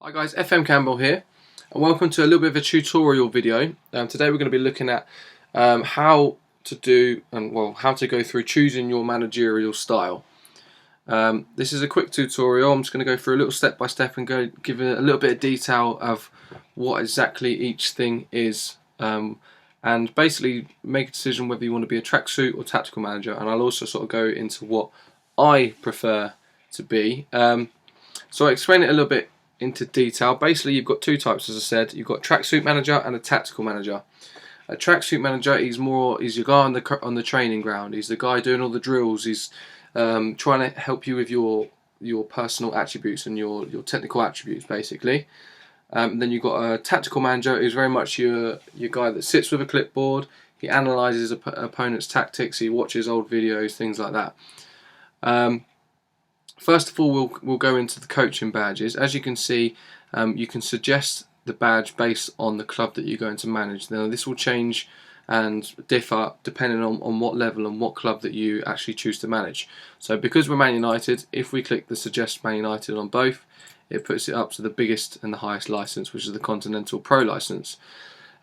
Hi guys, FM Campbell here, and welcome to a little bit of a tutorial video. Today we're going to be looking at how to go through choosing your managerial style. This is a quick tutorial. I'm just going to go through a little step by step and give it a little bit of detail of what exactly each thing is, and basically make a decision whether you want to be a tracksuit or tactical manager. And I'll also sort of go into what I prefer to be. So I'll explain it a little bit into detail. Basically, you've got two types, as I said. You've got tracksuit manager and a tactical manager. A tracksuit manager is your guy on the training ground. He's the guy doing all the drills. He's trying to help you with your personal attributes and your technical attributes, basically. Then you've got a tactical manager, who's very much your guy that sits with a clipboard. He analyses opponent's tactics. He watches old videos, things like that. First of all, we'll go into the coaching badges. As you can see, you can suggest the badge based on the club that you're going to manage. Now, this will change and differ depending on what level and what club that you actually choose to manage. So because we're Man United, if we click the suggest Man United on both, it puts it up to the biggest and the highest license, which is the Continental Pro license.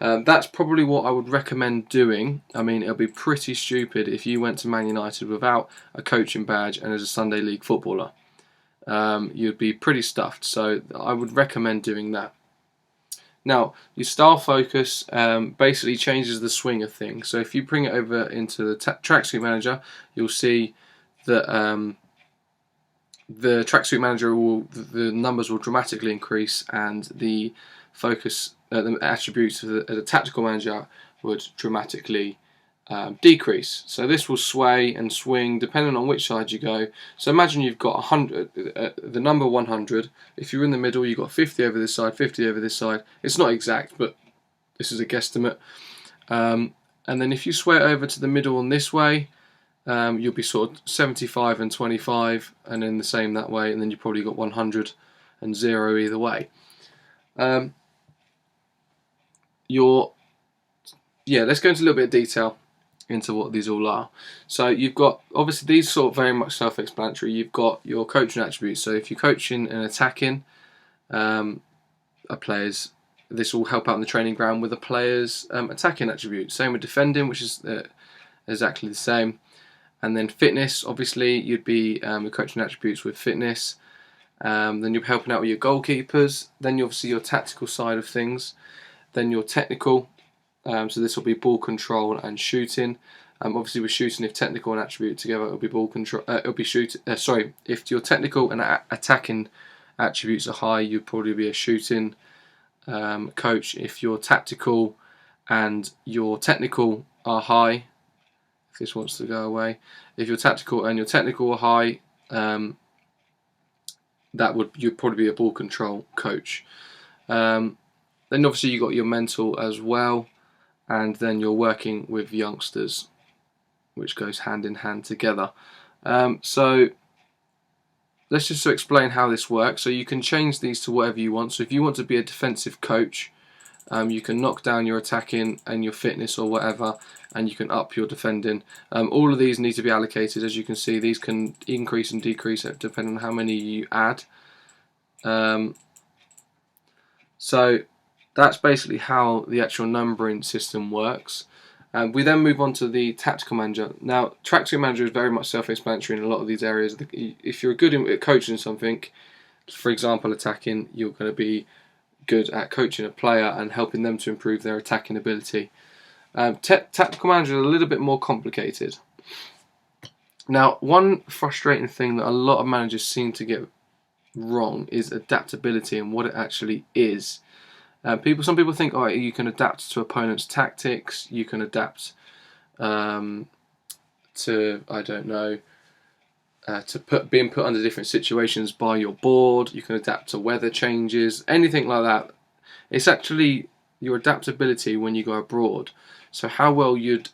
That's probably what I would recommend doing. I mean, it'll be pretty stupid if you went to Man United without a coaching badge and as a Sunday League footballer. You'd be pretty stuffed, so I would recommend doing that. Now, your style focus basically changes the swing of things. So if you bring it over into the tracksuit manager, you'll see that the tracksuit manager the numbers will dramatically increase, and the focus, the attributes of the tactical manager would dramatically decrease. So this will sway and swing depending on which side you go. So imagine you've got 100, the number 100. If you're in the middle, you've got 50 over this side, 50 over this side. It's not exact, but this is a guesstimate. And then if you sway it over to the middle on this way, you'll be sort of 75 and 25, and then the same that way, and then you've probably got 100 and 0 either way. Let's go into a little bit of detail into what these all are. So you've got, obviously these sort of very much self-explanatory. You've got your coaching attributes. So if you're coaching and attacking players, this will help out in the training ground with the players' attacking attributes. Same with defending, which is exactly the same. And then fitness, obviously you'd be coaching attributes with fitness. Then you're helping out with your goalkeepers. Then obviously your tactical side of things. Then your technical. So this will be ball control and shooting. Obviously, with shooting, if technical and attribute together, it'll be ball control. It'll be shooting. If your technical and attacking attributes are high, you'd probably be a shooting coach. If your tactical and your technical are high, if this wants to go away, if your tactical and your technical are high, you'd probably be a ball control coach. Then obviously you got your mental as well. And then you're working with youngsters, which goes hand in hand together. So let's just explain how this works. So you can change these to whatever you want. So if you want to be a defensive coach, you can knock down your attacking and your fitness or whatever, and you can up your defending. All of these need to be allocated. As you can see, these can increase and decrease depending on how many you add. So that's basically how the actual numbering system works. We then move on to the tactical manager. Now, tracksuit manager is very much self-explanatory in a lot of these areas. If you're good at coaching something, for example attacking, you're going to be good at coaching a player and helping them to improve their attacking ability. Tactical manager is a little bit more complicated. Now, one frustrating thing that a lot of managers seem to get wrong is adaptability and what it actually is. Some people think, oh, you can adapt to opponents' tactics. You can adapt to, I don't know, being put under different situations by your board. You can adapt to weather changes, anything like that. It's actually your adaptability when you go abroad. So how well you'd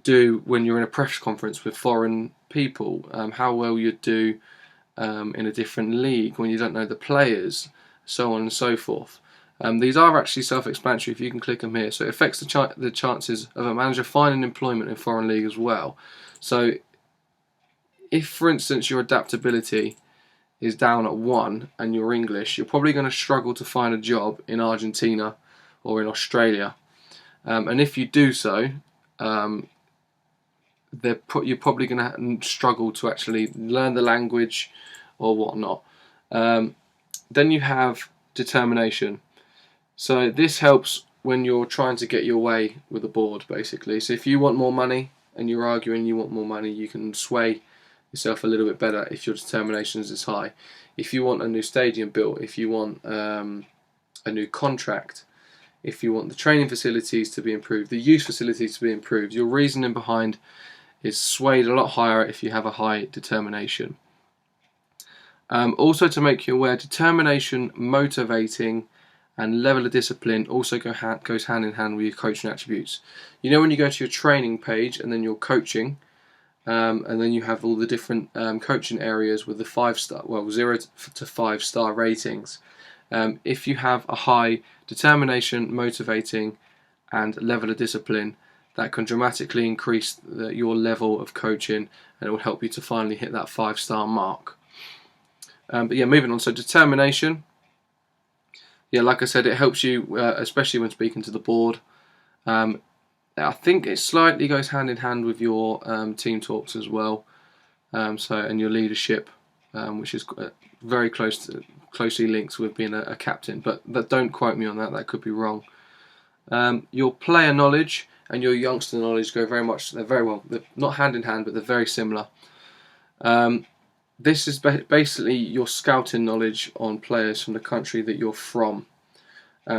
do when you're in a press conference with foreign people. How well you'd do in a different league when you don't know the players. So on and so forth. These are actually self-explanatory if you can click them here. So it affects the chances of a manager finding employment in foreign league as well. So if, for instance, your adaptability is down at 1 and you're English, you're probably going to struggle to find a job in Argentina or in Australia. And if you do so, you're probably going to struggle to actually learn the language or whatnot. Then you have determination. So this helps when you're trying to get your way with the board, basically. So if you want more money and you're arguing you want more money, you can sway yourself a little bit better if your determination is high. If you want a new stadium built, if you want a new contract, if you want the training facilities to be improved, the youth facilities to be improved, your reasoning behind is swayed a lot higher if you have a high determination. Also, to make you aware, determination, motivating, and level of discipline also goes hand in hand with your coaching attributes. You know, when you go to your training page and then your coaching, and then you have all the different coaching areas with the 5-star, well, 0 to 5-star ratings. If you have a high determination, motivating, and level of discipline, that can dramatically increase your level of coaching, and it will help you to finally hit that 5-star mark. But yeah, moving on. So determination. Yeah, like I said, it helps you, especially when speaking to the board. I think it slightly goes hand in hand with your team talks as well, and your leadership, which is very closely linked with being a captain. But don't quote me on that; that could be wrong. Your player knowledge and your youngster knowledge go very much. They're not hand in hand, but they're very similar. This is basically your scouting knowledge on players from the country that you're from.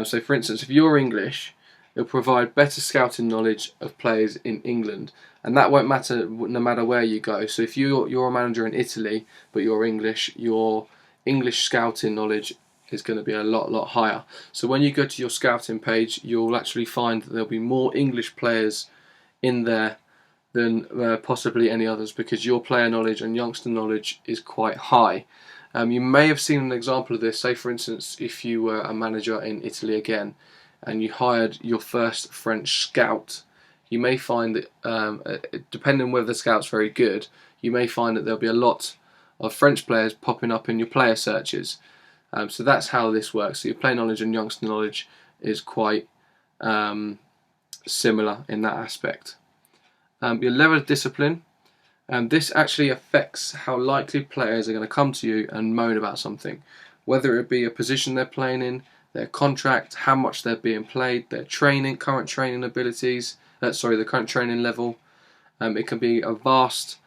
So, for instance, if you're English, it'll provide better scouting knowledge of players in England, and that won't matter no matter where you go. So if you're a manager in Italy but you're English, your English scouting knowledge is going to be a lot higher. So when you go to your scouting page, you'll actually find that there'll be more English players in there than possibly any others, because your player knowledge and youngster knowledge is quite high. You may have seen an example of this. Say, for instance, if you were a manager in Italy again, and you hired your first French scout, you may find that, depending on whether the scout's very good, you may find that there'll be a lot of French players popping up in your player searches. So that's how this works. So your player knowledge and youngster knowledge is quite similar in that aspect. Your level of discipline. This actually affects how likely players are going to come to you and moan about something, whether it be a position they're playing in, their contract, how much they're being played, their training, current training abilities, the current training level. It can be a vast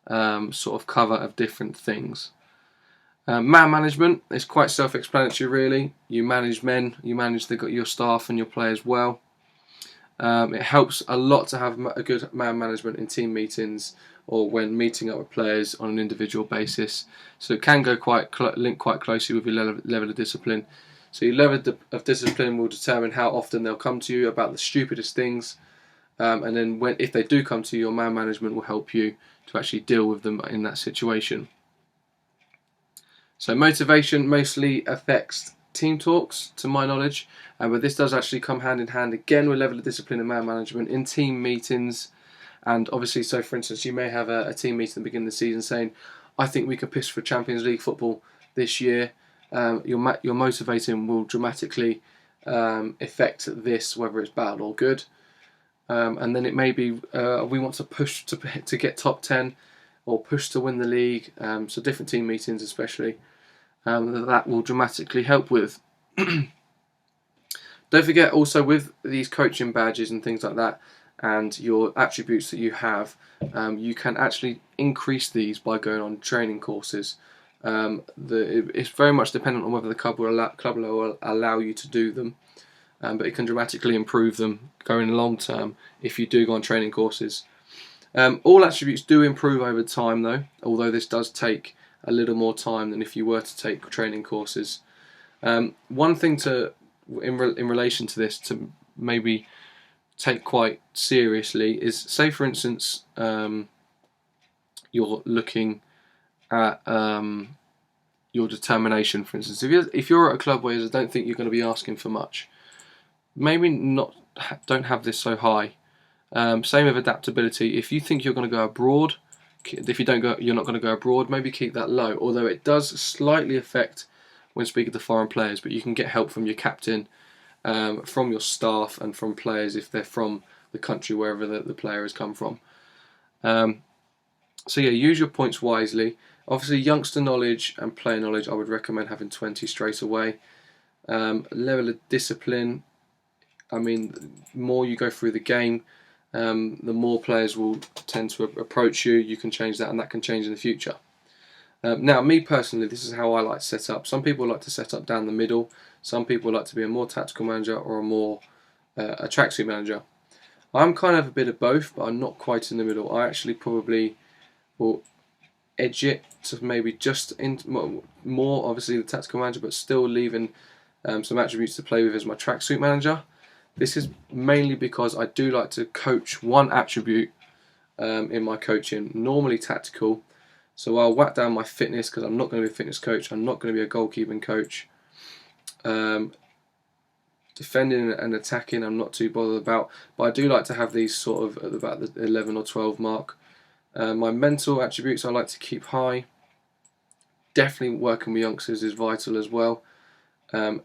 sort of cover of different things. Man management is quite self-explanatory, really. You manage men, you manage your staff and your players well. It helps a lot to have a good man management in team meetings or when meeting up with players on an individual basis. So it can go link quite closely with your level of discipline. So your level of discipline will determine how often they'll come to you about the stupidest things, and then if they do come to you, your man management will help you to actually deal with them in that situation. So motivation mostly affects team talks, to my knowledge, but this does actually come hand in hand again with level of discipline and man management in team meetings. And obviously, so for instance, you may have a team meeting at the beginning of the season saying, I think we could push for Champions League football this year. Your motivating will dramatically affect this, whether it's bad or good. And then it may be we want to push to get top 10 or push to win the league. So different team meetings especially. That will dramatically help with. Don't forget also with these coaching badges and things like that, and your attributes that you have, you can actually increase these by going on training courses. It's very much dependent on whether the club will allow you to do them, but it can dramatically improve them going long term if you do go on training courses. All attributes do improve over time though, although this does take a little more time than if you were to take training courses. One thing in relation to this to maybe take quite seriously is, say for instance, you're looking at your determination. For instance, if you're at a club where I don't think you're going to be asking for much, maybe don't have this so high. Same with adaptability. If you think you're going to go abroad if you're not going to go abroad, maybe keep that low. Although it does slightly affect when speaking to foreign players, but you can get help from your captain, from your staff, and from players if they're from the country wherever the player has come from. So yeah, use your points wisely. Obviously, youngster knowledge and player knowledge, I would recommend having 20 straight away. Level of discipline, I mean, the more you go through the game, the more players will tend to approach you. You can change that, and that can change in the future. Now, me personally, this is how I like to set up. Some people like to set up down the middle. Some people like to be a more tactical manager or a tracksuit manager. I'm kind of a bit of both, but I'm not quite in the middle. I actually probably will edge it to maybe just in more obviously the tactical manager, but still leaving some attributes to play with as my tracksuit manager. This is mainly because I do like to coach one attribute in my coaching, normally tactical. So I'll whack down my fitness because I'm not going to be a fitness coach. I'm not going to be a goalkeeping coach. Defending and attacking, I'm not too bothered about. But I do like to have these sort of at about the 11 or 12 mark. My mental attributes I like to keep high. Definitely working with youngsters is vital as well.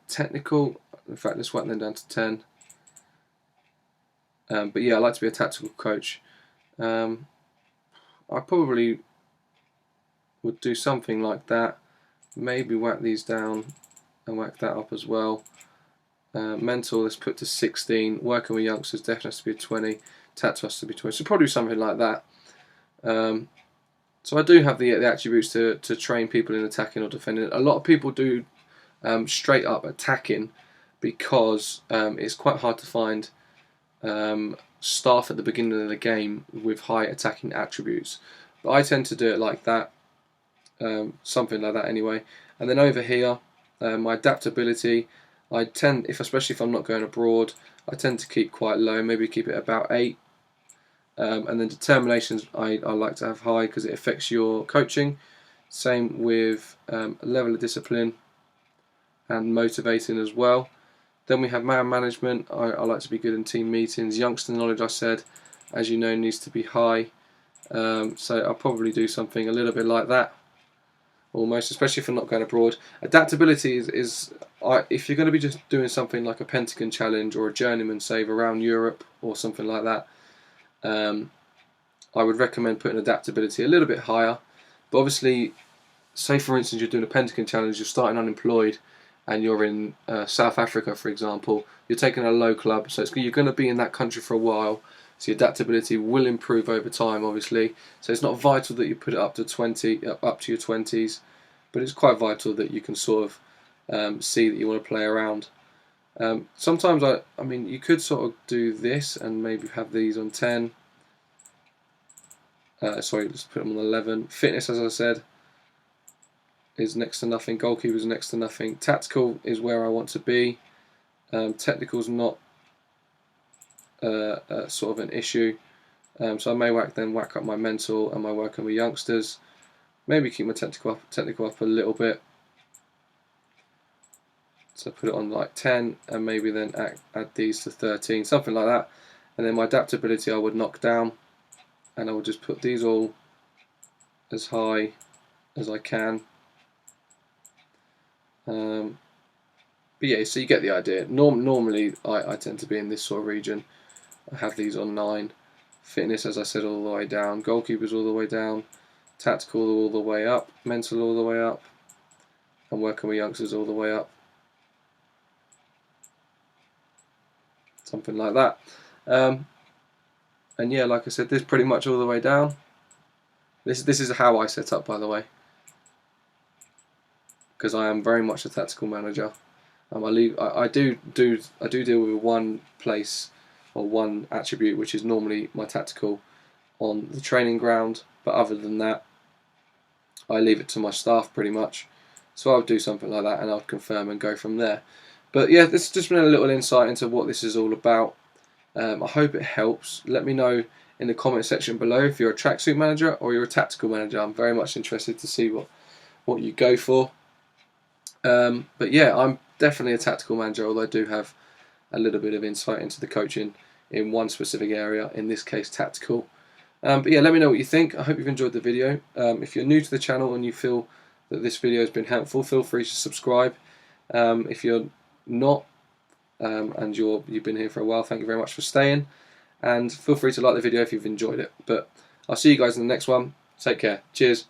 Technical, in fact, let's whack them down to 10. But yeah, I like to be a tactical coach. I probably would do something like that. Maybe whack these down and whack that up as well. Mental, let's put to 16. Working with youngsters definitely has to be a 20. Tactical has to be 20. So probably something like that. So I do have the attributes to train people in attacking or defending. A lot of people do straight up attacking because it's quite hard to find staff at the beginning of the game with high attacking attributes. But I tend to do it like that, something like that anyway. And then over here, my adaptability, I tend, especially if I'm not going abroad, I tend to keep quite low, maybe keep it about 8. And then determinations I like to have high because it affects your coaching. Same with level of discipline and motivating as well. Then we have man management. I like to be good in team meetings. Youngster knowledge, I said, as you know, needs to be high. So I'll probably do something a little bit like that, almost, especially if I'm not going abroad. Adaptability is if you're going to be just doing something like a Pentagon challenge or a journeyman save around Europe or something like that, I would recommend putting adaptability a little bit higher. But obviously, say for instance you're doing a Pentagon challenge, you're starting unemployed, and you're in South Africa, for example, you're taking a low club, so you're going to be in that country for a while. So your adaptability will improve over time, obviously. So it's not vital that you put it up to 20, up to your 20s, but it's quite vital that you can sort of see that you want to play around. Sometimes I mean, you could sort of do this and maybe have these on 10. Sorry, let's put them on 11. Fitness, as I said, is next to nothing. Goalkeeper is next to nothing. Tactical is where I want to be. Technical is not sort of an issue. So I may whack up my mental and my working with youngsters. Maybe keep my technical up a little bit. So put it on like 10 and maybe then add these to 13, something like that. And then my adaptability I would knock down, and I would just put these all as high as I can. But yeah, so you get the idea. Normally I tend to be in this sort of region. I have these on 9. Fitness, as I said, all the way down. Goalkeepers all the way down. Tactical all the way up. Mental all the way up. And working with youngsters all the way up. Something like that. And yeah, like I said, this pretty much all the way down. This is how I set up, by the way, because I am very much a tactical manager. I do deal with one place or one attribute, which is normally my tactical, on the training ground. But other than that, I leave it to my staff pretty much. So I'll do something like that, and I'll confirm and go from there. But yeah, this has just been a little insight into what this is all about. I hope it helps. Let me know in the comment section below if you're a tracksuit manager or you're a tactical manager. I'm very much interested to see what you go for. But yeah, I'm definitely a tactical manager, although I do have a little bit of insight into the coaching in one specific area, in this case tactical. But yeah, let me know what you think. I hope you've enjoyed the video. If you're new to the channel and you feel that this video has been helpful, feel free to subscribe. If you're not and you've been here for a while, thank you very much for staying. And feel free to like the video if you've enjoyed it. But I'll see you guys in the next one. Take care. Cheers.